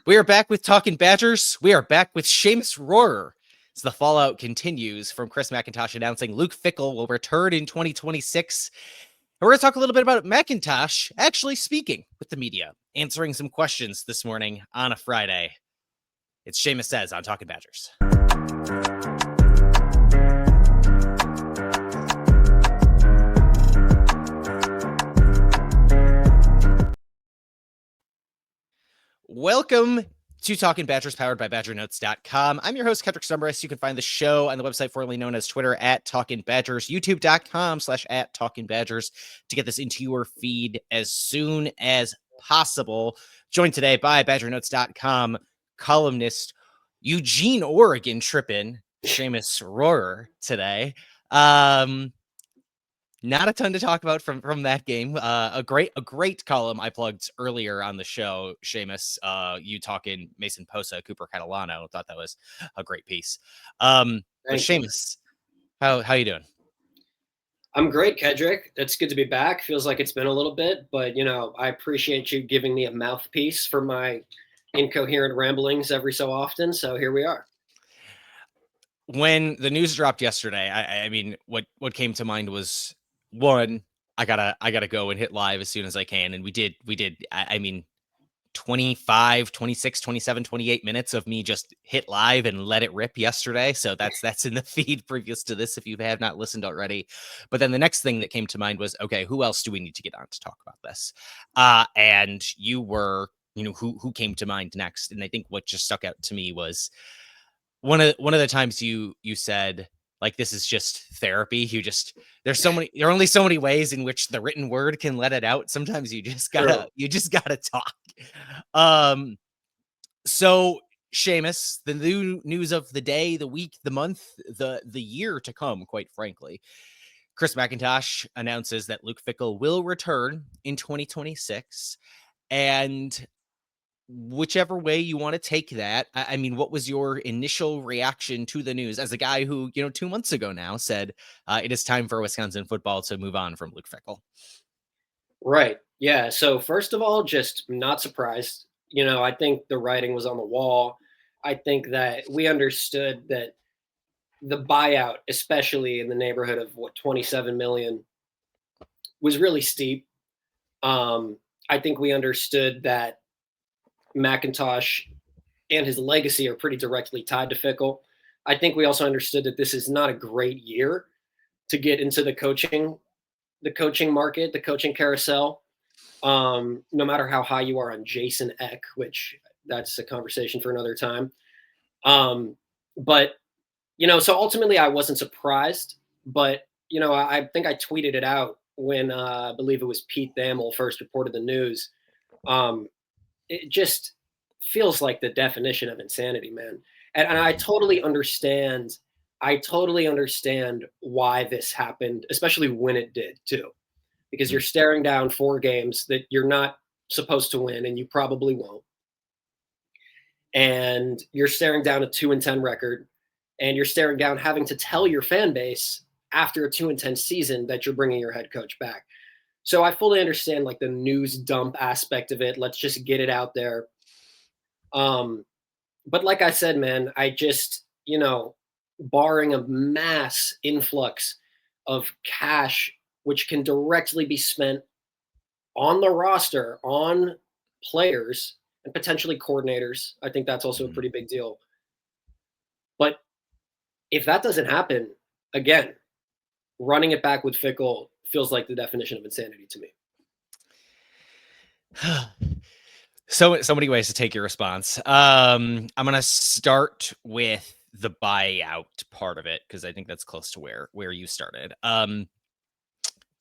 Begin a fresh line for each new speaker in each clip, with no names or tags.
We are back with Talking Badgers. We are back with Seamus Rohrer. As the fallout continues from Chris McIntosh announcing Luke Fickell will return in 2026. And we're going to talk a little bit about McIntosh actually speaking with the media, answering some questions this morning on a Friday. It's Seamus Says on Talking Badgers. Welcome to Talking Badgers, powered by BadgerNotes.com. I'm your host, Kedrick Stumbris. You can find the show on the website formerly known as Twitter at Talking Badgers, YouTube.com/at Talking Badgers to get this into your feed as soon as possible. Joined today by BadgerNotes.com columnist Eugene, Oregon trippin', Seamus Rohrer today. Not a ton to talk about from that game. A great column I plugged earlier on the show, Seamus. You talking Mason Posa, Cooper Catalano. Thought that was a great piece. But Seamus, how you doing?
I'm great, Kedrick. It's good to be back. Feels like it's been a little bit, but I appreciate you giving me a mouthpiece for my incoherent ramblings every so often. So here we are.
When the news dropped yesterday, I mean, what came to mind was, one, I gotta go and hit live as soon as I can. And we did, I mean, 25, 26, 27, 28 minutes of me just hit live and let it rip yesterday. So that's in the feed previous to this, if you have not listened already. But then the next thing that came to mind was, okay, who else do we need to get on to talk about this? And you were, who came to mind next. And I think what just stuck out to me was one of the times you said, like, this is just therapy. There are only so many ways in which the written word can let it out. Sometimes you just gotta talk. So Seamus, the new news of the day, the week, the month, the year to come, quite frankly. Chris McIntosh announces that Luke Fickell will return in 2026. And whichever way you want to take that, I mean, what was your initial reaction to the news as a guy who, 2 months ago now said it is time for Wisconsin football to move on from Luke Fickell?
Right. Yeah. So first of all, just not surprised. I think the writing was on the wall. I think that we understood that the buyout, especially in the neighborhood of 27 million, was really steep. I think we understood that McIntosh and his legacy are pretty directly tied to Fickell. I think we also understood that this is not a great year to get into the coaching market, the coaching carousel. No matter how high you are on Jason Eck, which that's a conversation for another time. But so ultimately I wasn't surprised, but I think I tweeted it out when I believe it was Pete Thamel first reported the news. It just feels like the definition of insanity, man. And I totally understand. I totally understand why this happened, especially when it did too, because you're staring down 4 games that you're not supposed to win, and you probably won't. And you're staring down a 2-10 record, and you're staring down having to tell your fan base after a 2-10 season that you're bringing your head coach back. So I fully understand like the news dump aspect of it. Let's just get it out there. But like I said, man, I just, barring a mass influx of cash, which can directly be spent on the roster, on players, and potentially coordinators. I think that's also a pretty big deal. But if that doesn't happen, again, running it back with Fickell feels like the definition of insanity to me.
So many ways to take your response. I'm going to start with the buyout part of it, because I think that's close to where you started.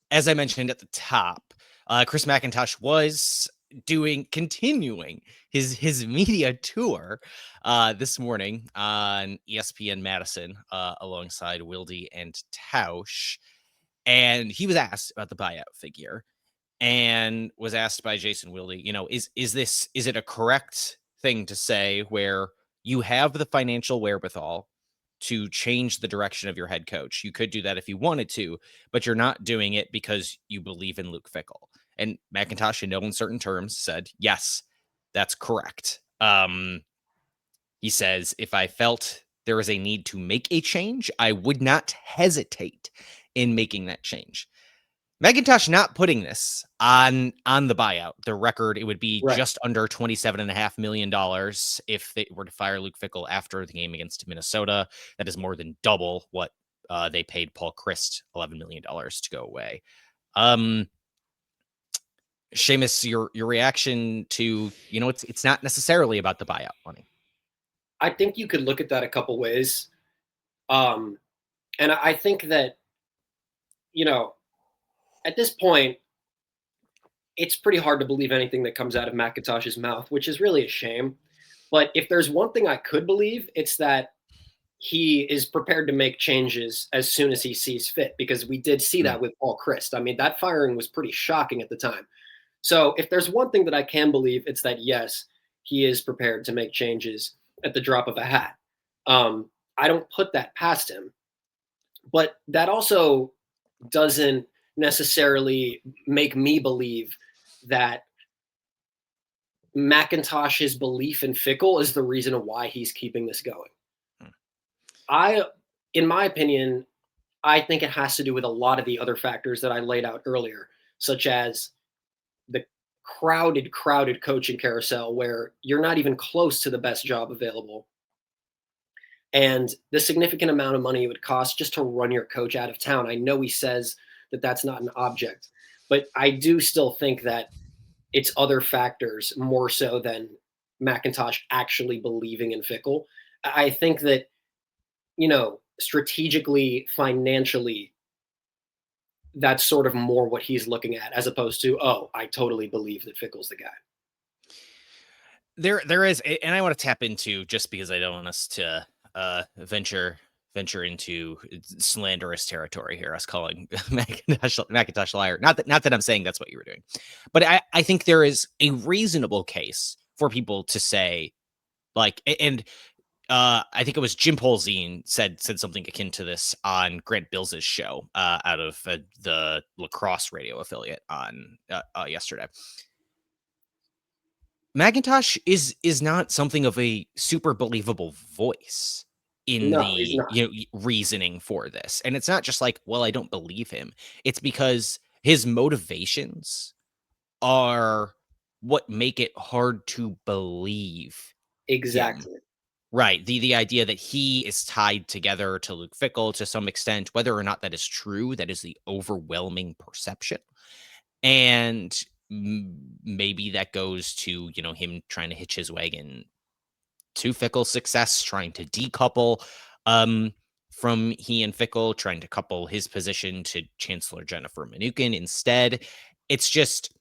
As I mentioned at the top, Chris McIntosh was continuing his media tour this morning on ESPN Madison alongside Wilde and Tausch. And he was asked about the buyout figure, and was asked by Jason Wilde, is it a correct thing to say where you have the financial wherewithal to change the direction of your head coach? You could do that if you wanted to, but you're not doing it because you believe in Luke Fickell. And McIntosh, in no uncertain terms, said, yes, that's correct. He says, if I felt there is a need to make a change, I would not hesitate in making that change. Macintosh not putting this on the buyout. The record, it would be
Right.
just under $27.5 million if they were to fire Luke Fickell after the game against Minnesota. That is more than double what they paid Paul Christ $11 million to go away. Seamus, your reaction to, it's not necessarily about the buyout money.
I think you could look at that a couple ways. And I think that, at this point, it's pretty hard to believe anything that comes out of Macintosh's mouth, which is really a shame. But if there's one thing I could believe, it's that he is prepared to make changes as soon as he sees fit, because we did see that with Paul Christ. I mean, that firing was pretty shocking at the time. So if there's one thing that I can believe, it's that, yes, he is prepared to make changes at the drop of a hat. I don't put that past him. But that also doesn't necessarily make me believe that Macintosh's belief in Fickle is the reason why he's keeping this going. In my opinion, I think it has to do with a lot of the other factors that I laid out earlier, such as the crowded coaching carousel where you're not even close to the best job available, and the significant amount of money it would cost just to run your coach out of town. I know he says that that's not an object, but I do still think that it's other factors more so than Macintosh actually believing in Fickle. I think that, strategically, financially, that's sort of more what he's looking at, as opposed to, oh, I totally believe that Fickle's the guy.
There is, and I want to tap into, just because I don't want us to venture into slanderous territory here, us calling Macintosh liar. Not that I'm saying that's what you were doing, but I think there is a reasonable case for people to say, like, and I think it was Jim Polzine said something akin to this on Grant Bills's show out of the lacrosse radio affiliate on yesterday. Macintosh is not something of a super believable voice in
No, he's
the
not.
reasoning for this. And it's not just like, well, I don't believe him. It's because his motivations are what make it hard to believe him.
Exactly.
Right. The idea that he is tied together to Luke Fickell to some extent, whether or not that is true, that is the overwhelming perception. And maybe that goes to, him trying to hitch his wagon to Fickle's success, trying to decouple from he and Fickle, trying to couple his position to Chancellor Jennifer Mnuchin instead. It's just,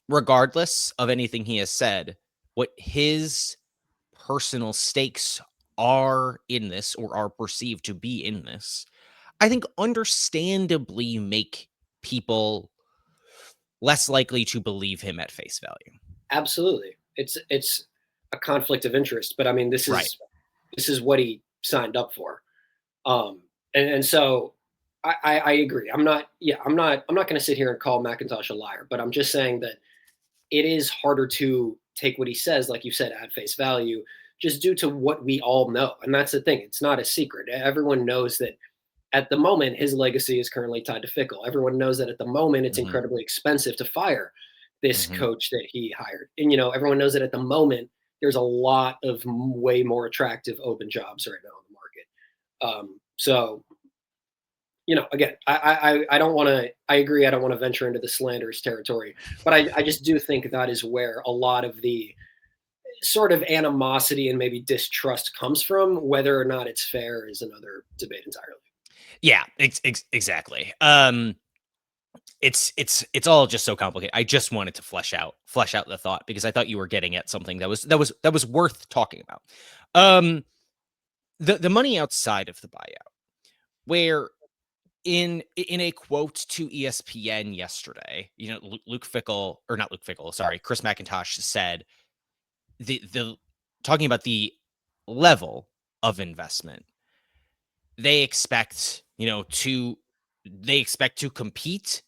regardless of anything he has said, what his personal stakes are in this, or are perceived to be in this, I think understandably make people less likely to believe him at face value.
Absolutely. It's a conflict of interest, but I mean, this is what he signed up for. And so I agree. I'm not going to sit here and call Macintosh a liar, but I'm just saying that it is harder to take what he says, like you said, at face value, just due to what we all know. And that's the thing. It's not a secret. Everyone knows that at the moment, his legacy is currently tied to Fickle. Everyone knows that at the moment, it's incredibly expensive to fire this coach that he hired. And, everyone knows that at the moment, there's a lot of way more attractive open jobs right now on the market. So, again, I don't want to, I agree, I don't want to venture into the slanderous territory, but I just do think that is where a lot of the sort of animosity and maybe distrust comes from. Whether or not it's fair is another debate entirely.
Yeah, exactly. It's all just so complicated. I just wanted to flesh out the thought, because I thought you were getting at something that was worth talking about. The money outside of the buyout, where in a quote to ESPN yesterday, Luke Fickell, or not Luke Fickell, sorry, Chris McIntosh said the talking about the level of investment they expect, to compete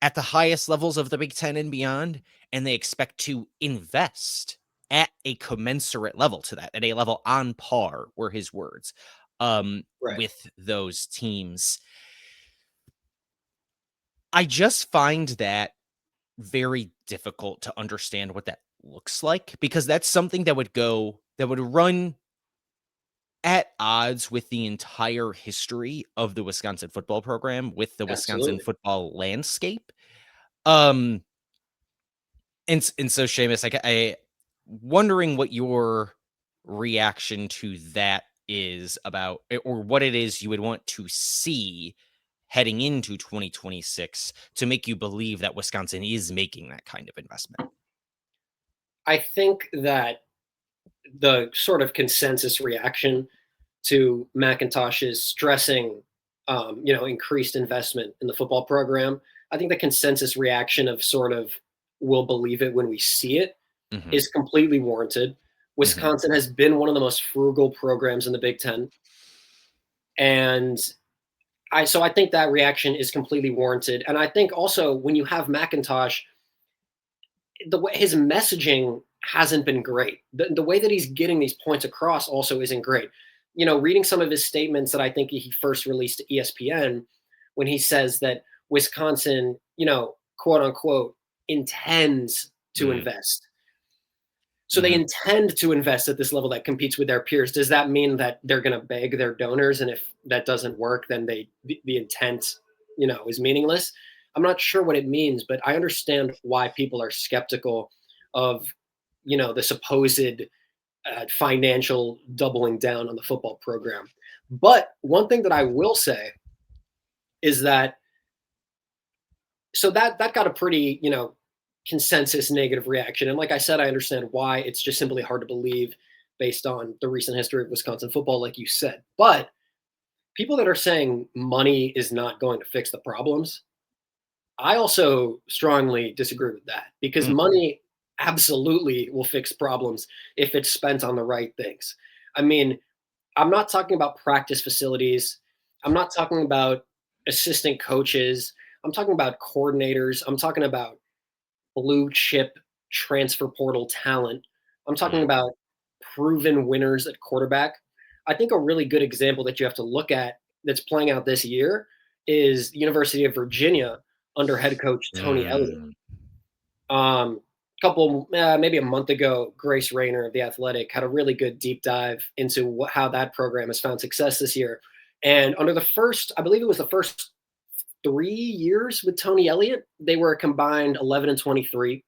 at the highest levels of the Big Ten and beyond, and they expect to invest at a commensurate level to that, at a level on par, were his words,
Right.
with those teams. I just find that very difficult to understand what that looks like, because that's something that would run at odds with the entire history of the Wisconsin football program, with the Wisconsin
Absolutely.
football landscape. Um, and so Seamus, I wondering what your reaction to that is about, or what it is you would want to see heading into 2026 to make you believe that Wisconsin is making that kind of investment.
I think that the sort of consensus reaction to McIntosh's stressing, increased investment in the football program, I think the consensus reaction of sort of we'll believe it when we see it
Mhm,
is completely warranted.
mhm,
Wisconsin has been one of the most frugal programs in the Big Ten, and I think that reaction is completely warranted. And I think also when you have McIntosh, the way his messaging hasn't been great. The way that he's getting these points across also isn't great. Reading some of his statements that I think he first released to ESPN, when he says that Wisconsin, quote unquote, intends to
mm,
invest. So they
mhm,
intend to invest at this level that competes with their peers. Does that mean that they're going to beg their donors, and if that doesn't work, then the intent, is meaningless? I'm not sure what it means, but I understand why people are skeptical of, the supposed financial doubling down on the football program. But one thing that I will say is that that got a pretty, consensus negative reaction. And like I said, I understand why. It's just simply hard to believe based on the recent history of Wisconsin football, like you said. But people that are saying money is not going to fix the problems, I also strongly disagree with that, because
mm,
money absolutely will fix problems if it's spent on the right things. I mean, I'm not talking about practice facilities. I'm not talking about assistant coaches. I'm talking about coordinators. I'm talking about blue chip transfer portal talent. I'm talking
mm,
about proven winners at quarterback. I think a really good example that you have to look at that's playing out this year is the University of Virginia under head coach Tony Elliott.
mm,
Um, maybe a month ago, Grace Rayner of the Athletic had a really good deep dive into how that program has found success this year. And under I believe it was the first 3 years with Tony Elliott, they were a combined 11 and 23.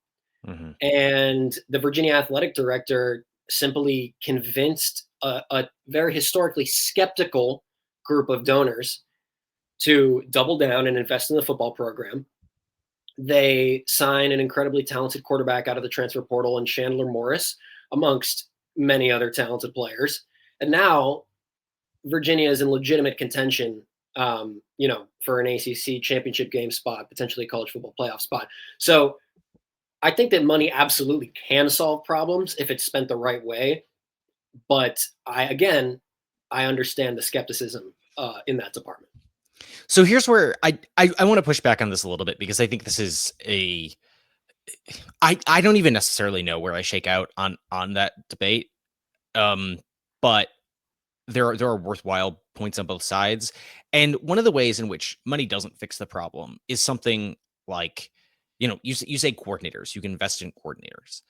mhm,
And the Virginia athletic director simply convinced a very historically skeptical group of donors to double down and invest in the football program. They sign an incredibly talented quarterback out of the transfer portal in Chandler Morris, amongst many other talented players. And now Virginia is in legitimate contention, for an ACC championship game spot, potentially a college football playoff spot. So I think that money absolutely can solve problems if it's spent the right way. But I understand the skepticism in that department.
So here's where I want to push back on this a little bit, because I think this is a I don't even necessarily know where I shake out on that debate. But there are worthwhile points on both sides. And one of the ways in which money doesn't fix the problem is something like, you say coordinators, you can invest in coordinators.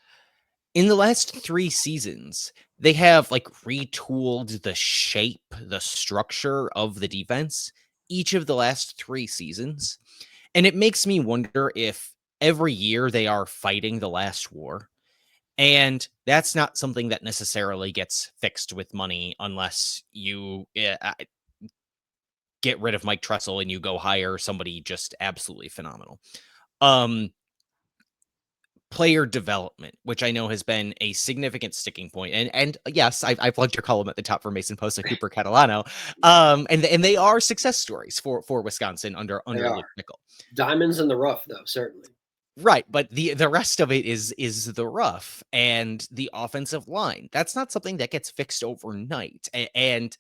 In the last 3 seasons, they have, like, retooled the shape, the structure of the defense each of the last 3 seasons, and it makes me wonder if every year they are fighting the last war, and that's not something that necessarily gets fixed with money unless you, get rid of Mike Tressel and you go hire somebody just absolutely phenomenal. Um Player development, which I know has been a significant sticking point. And yes, I plugged your column at the top for Mason Post and Cooper Catalano. And they are success stories for Wisconsin
They
under
are
Luke Fickell.
diamonds in the rough, though, certainly.
Right, but the rest of it is the rough and the offensive line. That's not something that gets fixed overnight. And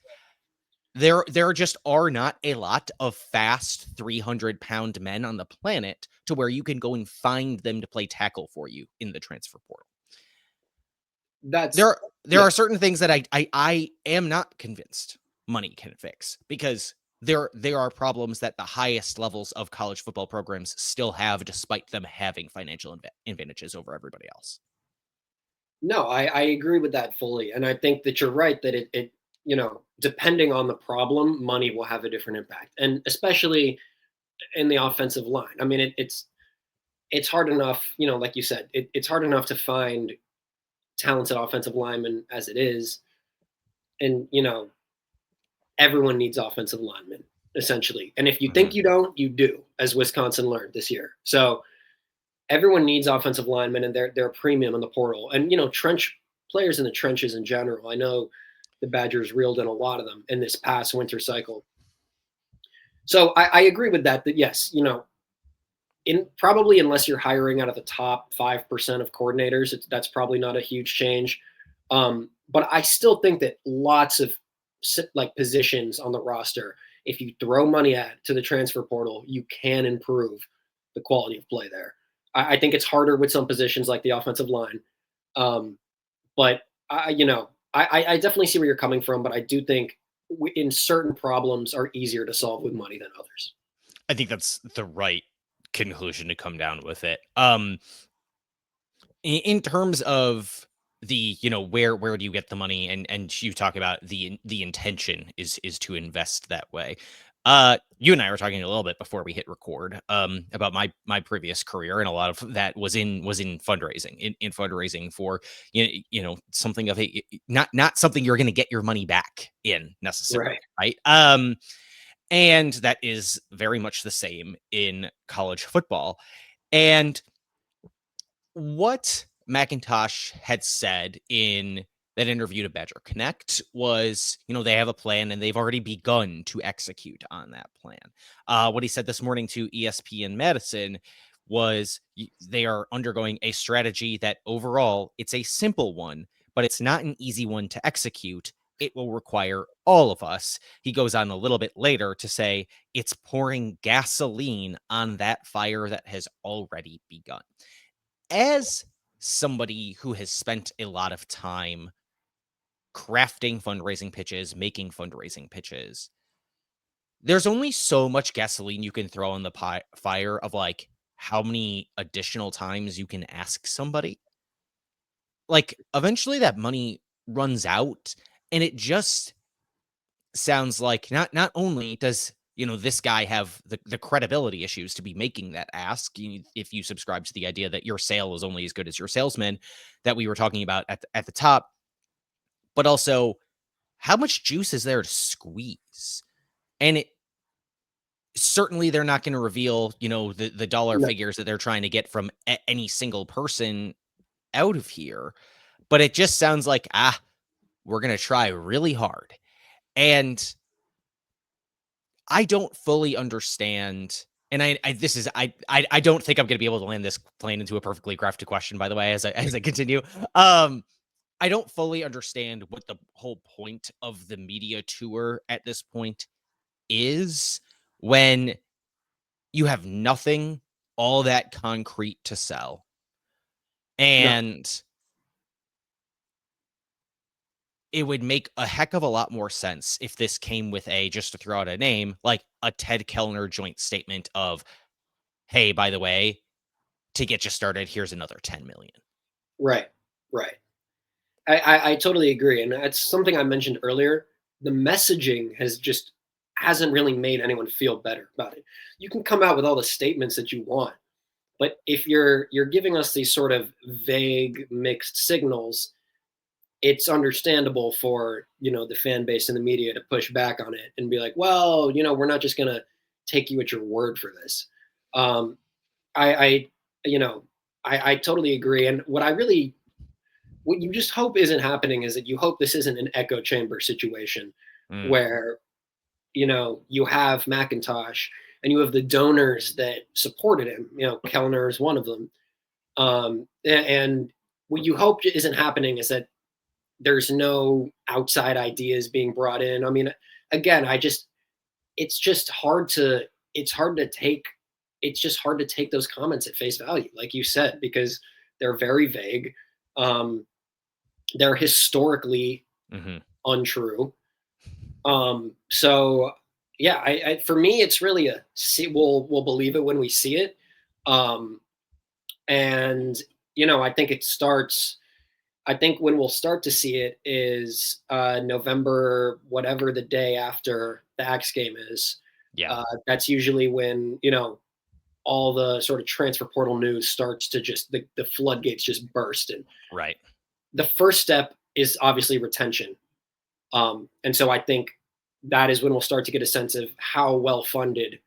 there just are not a lot of fast 300-pound men on the planet to where you can go and find them to play tackle for you in the transfer portal. There are certain things that I am not convinced money can fix, because there are problems that the highest levels of college football programs still have, despite them having financial advantages over everybody else.
No, I agree with that fully. And I think that you're right that it, depending on the problem, money will have a different impact. And especially in the offensive line. I mean, it's hard enough, like you said, it's hard enough to find talented offensive linemen as it is. And, everyone needs offensive linemen, essentially. And if you think you don't, you do, as Wisconsin learned this year. So everyone needs offensive linemen, and they're a premium in the portal. And, trench players in the trenches in general. I know the Badgers reeled in a lot of them in this past winter cycle. So I agree with that yes, in probably, unless you're hiring out of the top 5% of coordinators, that's probably not a huge change. But I still think that lots of positions on the roster, if you throw money to the transfer portal, you can improve the quality of play there. I think it's harder with some positions like the offensive line. But I definitely see where you're coming from, but I do think in certain problems are easier to solve with money than others.
I think that's the right conclusion to come down with it. In terms of the, where do you get the money, and you talk about the intention is to invest that way. You and I were talking a little bit before we hit record about my previous career, and a lot of that was in fundraising, in fundraising for something of a not something you're going to get your money back in necessarily, right? And that is very much the same in college football. And what McIntosh had said in that interview to Badger Connect was, they have a plan and they've already begun to execute on that plan. What he said this morning to ESPN Madison was they are undergoing a strategy that overall it's a simple one, but it's not an easy one to execute. It will require all of us. He goes on a little bit later to say it's pouring gasoline on that fire that has already begun. As somebody who has spent a lot of time crafting fundraising pitches, making fundraising pitches, there's only so much gasoline you can throw on the fire of how many additional times you can ask somebody. Eventually that money runs out, and it just sounds like not only does this guy have the credibility issues to be making that ask, if you subscribe to the idea that your sale is only as good as your salesman that we were talking about at the top, but also how much juice is there to squeeze. And certainly they're not going to reveal the dollar figures that they're trying to get from any single person out of here, but it just sounds like we're going to try really hard. And I don't fully understand, and I don't think I'm going to be able to land this plane into a perfectly crafted question, by the way, as I continue. I don't fully understand what the whole point of the media tour at this point is, when you have nothing all that concrete to sell. And it would make a heck of a lot more sense if this came with just to throw out a name, like a Ted Kellner joint statement of, hey, by the way, to get you started, here's another 10 million.
Right. I totally agree. And that's something I mentioned earlier. The messaging hasn't really made anyone feel better about it. You can come out with all the statements that you want, but if you're giving us these sort of vague mixed signals, it's understandable for the fan base and the media to push back on it and be like, well, we're not just going to take you at your word for this. I totally agree. And what you just hope isn't happening is that you hope this isn't an echo chamber situation where you have McIntosh and you have the donors that supported him. Kellner is one of them. And what you hope isn't happening is that there's no outside ideas being brought in. I mean, again, it's hard to take it's just hard to take those comments at face value, like you said, because they're very vague. Um, they're historically
Hmm.
untrue. So yeah, for me, it's really a see. We'll believe it when we see it. Um, and I think it starts. I think when we'll start to see it is November, whatever the day after the X game is.
Yeah.
That's usually when all the sort of transfer portal news starts to just the floodgates just burst. And
Right.
the first step is obviously retention. And so I think that is when we'll start to get a sense of how well funded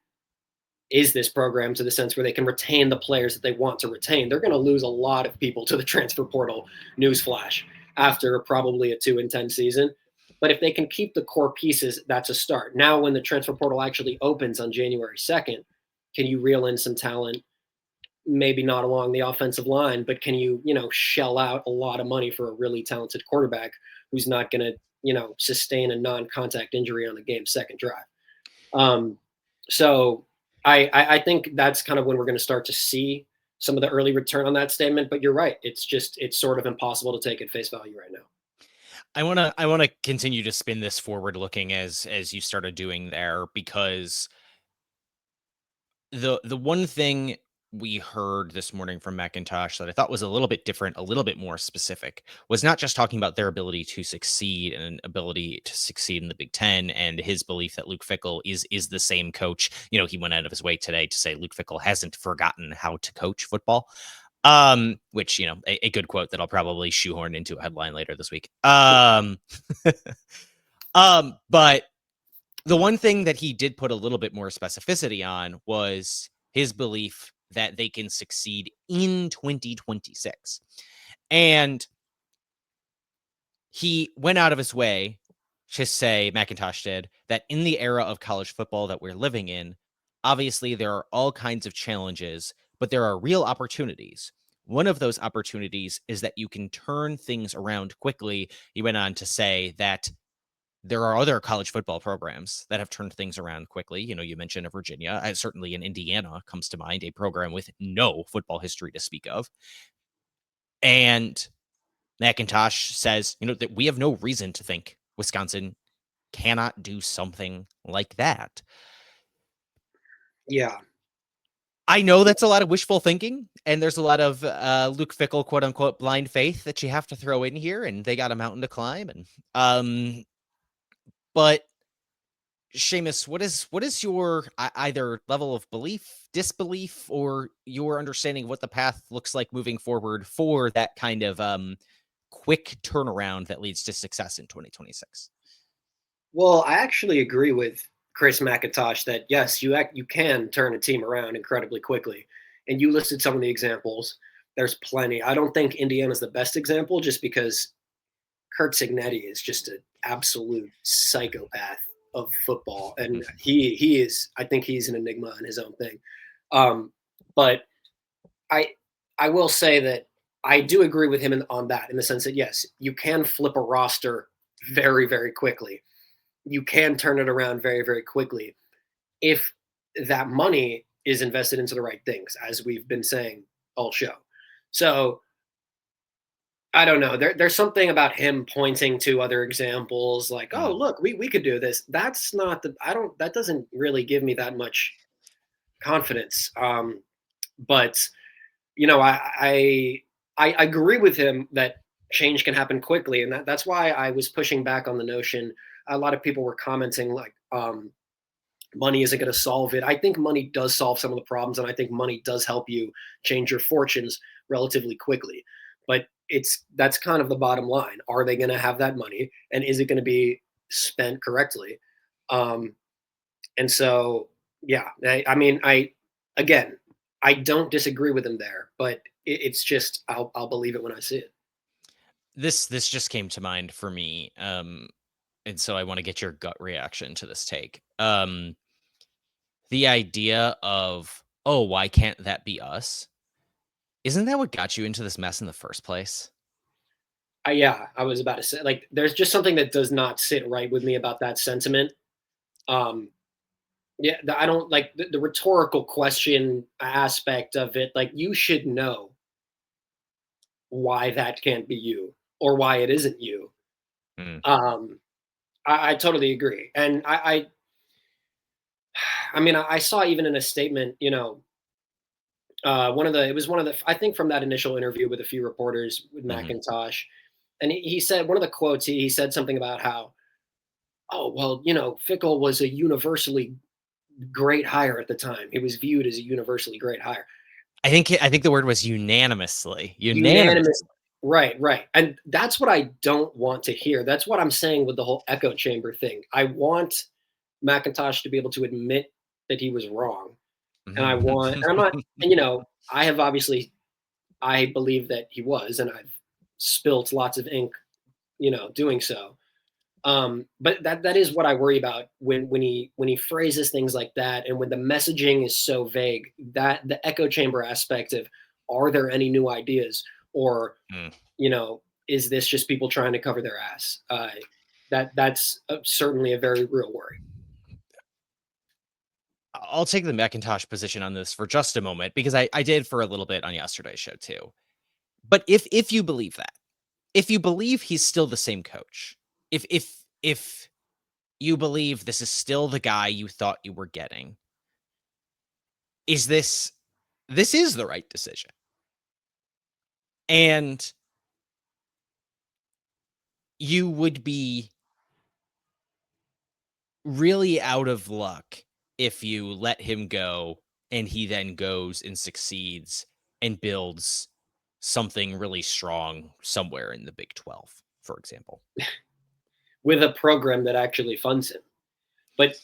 is this program, to the sense where they can retain the players that they want to retain. They're going to lose a lot of people to the transfer portal, newsflash, after probably a 2-10 season. But if they can keep the core pieces, that's a start. Now, when the transfer portal actually opens on January 2nd, can you reel in some talent? Maybe not along the offensive line, but can you, shell out a lot of money for a really talented quarterback who's not going to, sustain a non-contact injury on the game's second drive? Um, so I think that's kind of when we're going to start to see some of the early return on that statement. But you're right; it's sort of impossible to take at face value right now.
I want to continue to spin this forward looking as you started doing there, because the one thing we heard this morning from Macintosh that I thought was a little bit different, a little bit more specific, was not just talking about their ability to succeed and ability to succeed in the Big Ten, and his belief that Luke Fickell is the same coach. He went out of his way today to say Luke Fickell hasn't forgotten how to coach football. Which, a good quote that I'll probably shoehorn into a headline later this week. But the one thing that he did put a little bit more specificity on was his belief that they can succeed in 2026. And he went out of his way to say, Macintosh did, that in the era of college football that we're living in, obviously there are all kinds of challenges, but there are real opportunities. One of those opportunities is that you can turn things around quickly. He went on to say that there are other college football programs that have turned things around quickly. You mentioned Virginia, certainly in Indiana comes to mind, a program with no football history to speak of. And Macintosh says, that we have no reason to think Wisconsin cannot do something like that.
Yeah,
I know that's a lot of wishful thinking, and there's a lot of Luke Fickell, quote unquote, blind faith that you have to throw in here, and they got a mountain to climb. And but Seamus, what is your either level of belief, disbelief, or your understanding of what the path looks like moving forward for that kind of quick turnaround that leads to success in 2026?
well, I actually agree with Chris McIntosh that yes, you can turn a team around incredibly quickly, and you listed some of the examples. There's plenty. I don't think Indiana's the best example, just because Kurt Signetti is just an absolute psychopath of football, and he is. I think he's an enigma in his own thing. Um, but I I will say that I do agree with him on that, in the sense that yes, you can flip a roster very very quickly. You can turn it around very very quickly if that money is invested into the right things, as we've been saying all show. So I don't know. There's something about him pointing to other examples, like, oh,
Mm.
look, we could do this. That's not the, I don't, that doesn't really give me that much confidence. But, you know, I agree with him that change can happen quickly. And that's why I was pushing back on the notion. A lot of people were commenting, like, money isn't going to solve it. I think money does solve some of the problems, and I think money does help you change your fortunes relatively quickly. But that's kind of the bottom line. Are they going to have that money, and is it going to be spent correctly? Um, and so, yeah, I mean, again, I don't disagree with him there, but it's just I'll believe it when I see it.
This just came to mind for me, and so I want to get your gut reaction to this take. The idea of, oh, why can't that be us? Isn't that what got you into this mess in the first place?
Yeah, I was about to say, like, there's just something that does not sit right with me about that sentiment. Um, Yeah, I don't like the rhetorical question aspect of it. Like, you should know why that can't be you or why it isn't you.
Mm.
Um, I totally agree, and I mean, I saw even in a statement, one of the it was one of the I think from that initial interview with a few reporters with
Mhm.
Macintosh, and he said one of the quotes. He said something about how, oh well, Fickle was a universally great hire at the time. He was viewed as a universally great hire.
I think the word was unanimously.
Unanimous.
Unanimously.
Right, right. And that's what I don't want to hear. That's what I'm saying with the whole echo chamber thing. I want Macintosh to be able to admit that he was wrong. And I'm not, and I have obviously, I believe that he was, and I've spilt lots of ink, doing so. But that is what I worry about when he phrases things like that, and when the messaging is so vague, that the echo chamber aspect of, are there any new ideas, or
Mm.
is this just people trying to cover their ass? That's certainly a very real worry.
I'll take the Macintosh position on this for just a moment because I did for a little bit on yesterday's show too. But if you believe that, if you believe he's still the same coach, if you believe this is still the guy you thought you were getting, is this is the right decision. And you would be really out of luck if you let him go and he then goes and succeeds and builds something really strong somewhere in the Big 12, for example.
With a program that actually funds him. But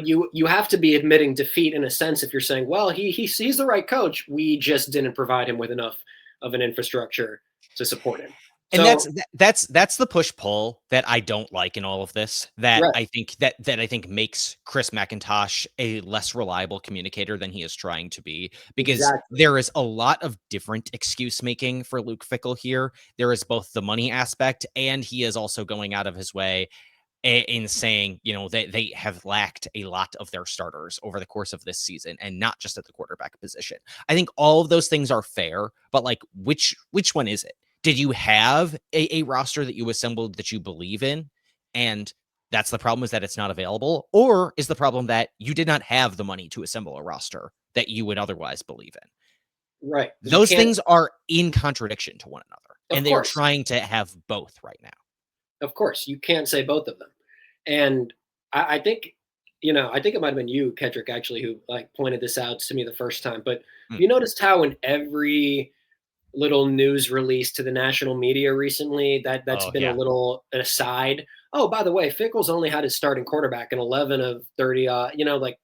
you have to be admitting defeat in a sense if you're saying, well, he's the right coach. We just didn't provide him with enough of an infrastructure to support him.
And
So
that's the push-pull that I don't like in all of this, that
right,
I think I think makes Chris McIntosh a less reliable communicator than he is trying to be, because
exactly.
there is a lot of different excuse making for Luke Fickell here. There is both the money aspect, and he is also going out of his way in saying, they have lacked a lot of their starters over the course of this season, and not just at the quarterback position. I think all of those things are fair, but like, which one is it? Did you have a roster that you assembled that you believe in, and that's the problem, is that it's not available? Or is the problem that you did not have the money to assemble a roster that you would otherwise believe in?
Right. You
Those
can't,
things are in contradiction to one another,
of
and they are
course,
trying to have both right now.
of course, you can't say both of them. And I think, I think it might have been you, Kedrick, actually, who like pointed this out to me the first time. But
Mm.
you noticed how in every little news release to the national media recently, that's
Oh
been a
yeah.
little aside. Oh, by the way, Fickle's only had his starting quarterback in 11 of 30. Like,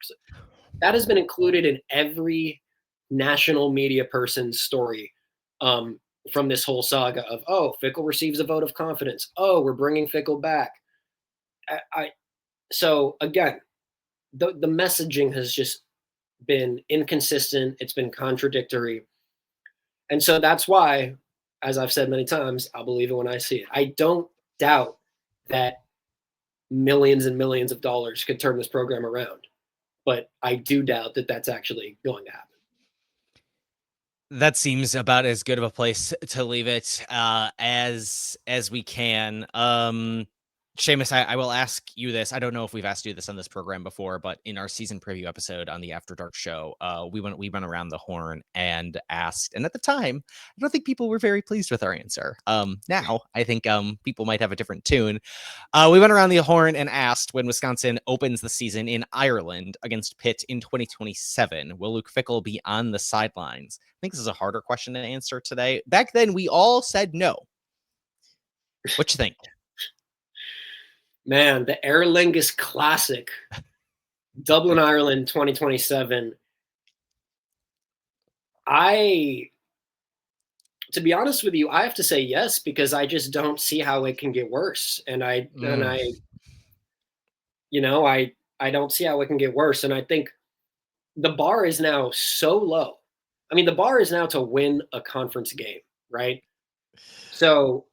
that has been included in every national media person's story, um, from this whole saga of, oh, Fickle receives a vote of confidence. Oh, we're bringing Fickle back. I so again, the messaging has just been inconsistent. It's been contradictory, and so that's why, as I've said many times, I'll believe it when I see it. I don't doubt that millions and millions of dollars could turn this program around, but I do doubt that that's actually going to happen.
That seems about as good of a place to leave it, as we can. Seamus, I will ask you this. I don't know if we've asked you this on this program before, but in our season preview episode on the After Dark show, we went around the horn and asked, and at the time, I don't think people were very pleased with our answer. Now I think people might have a different tune. We went around the horn and asked, when Wisconsin opens the season in Ireland against Pitt in 2027, will Luke Fickell be on the sidelines? I think this is a harder question to answer today. Back then, we all said no. What you think?
Man, the Aer Lingus Classic, Dublin, Ireland, 2027. I, to be honest with you, I have to say yes because I just don't see how it can get worse, and I and
Mm,
I, you know, I don't see how it can get worse, and I think the bar is now so low. I mean, the bar is now to win a conference game, right? So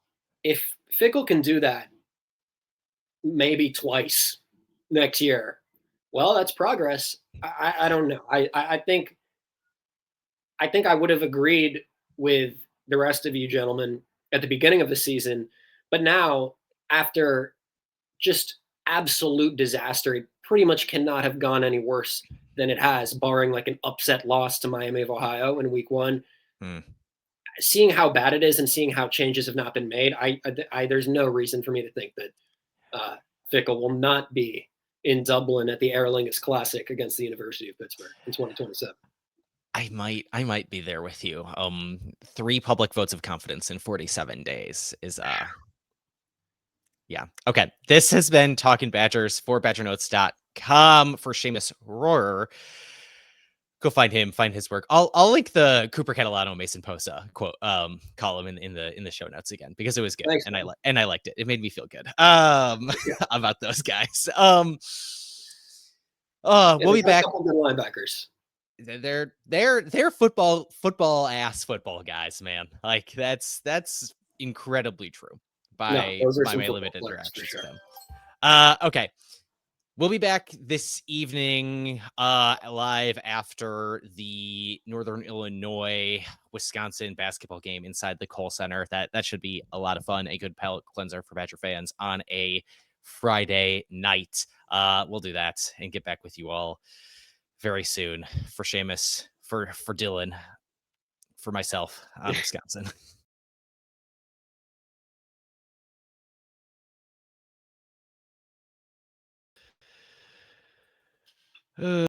if Fickle can do that maybe twice next year, Well, that's progress. I don't know. I think I would have agreed with the rest of you gentlemen at the beginning of the season, but now after just absolute disaster, it pretty much cannot have gone any worse than it has, barring like an upset loss to Miami of Ohio in week 1.
Hmm.
Seeing how bad it is and seeing how changes have not been made, there's no reason for me to think that Fickle will not be in Dublin at the Aer Lingus Classic against the University of Pittsburgh in 2027.
I might be there with you. 3 public votes of confidence in 47 days is yeah. Okay. This has been Talking Badgers for BadgerNotes.com for Seamus Rohrer. Go find him, find his work. I'll link the Cooper Catalano Mason Posa quote column in the show notes again because it was good.
Thanks,
and
man.
I liked it. It made me feel good.
Yeah.
About those guys.
Yeah,
We'll
they've
be
got a
back.
couple good linebackers.
They're football ass football guys, man. Like that's incredibly true
No,
by
those are some
my
football
limited
players for
interactions with
sure.
them. Okay. We'll be back this evening live after the Northern Illinois Wisconsin basketball game inside the Kohl Center. That should be a lot of fun, a good palate cleanser for Badger fans on a Friday night. We'll do that and get back with you all very soon. For Seamus, for Dylan, for myself on Wisconsin.